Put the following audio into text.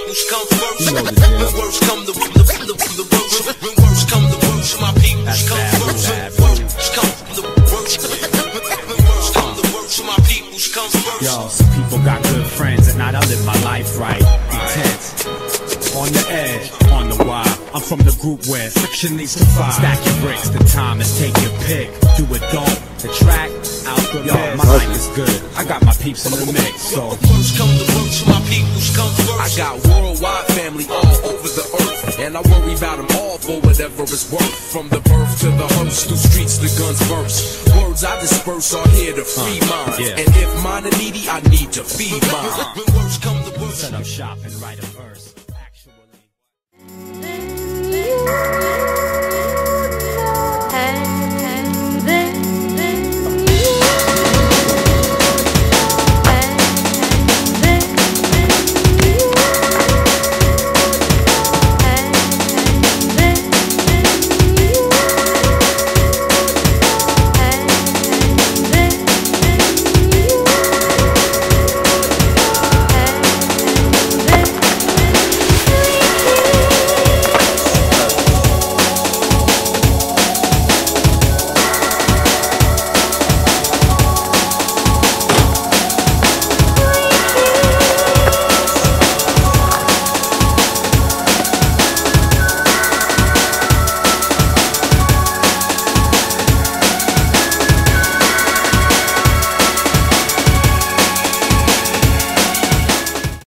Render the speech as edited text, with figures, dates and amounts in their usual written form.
peoples come first. When worst come the worst. When worst come the worst, my peoples come first. When worst come the worst. When worst come the worst, my peoples come first. Yo, some people got good friends, and I live my life right. Intense, on the edge, on the wire. I'm from the group where friction leads to fire. Stack your bricks, the time is take your pick. Do it, don't. The track, out the yo, my mic is good. I got my peeps in the mix, so worst come the worst, my peoples come first. I got worldwide family all over the earth, and I worry about them all for whatever it's worth. From the birth to the hearse, through streets the guns burst. Words I disperse are here to free minds, and if mine are needy, I need to feed mine. When worst come the worst, set up shop and write a verse. Actually.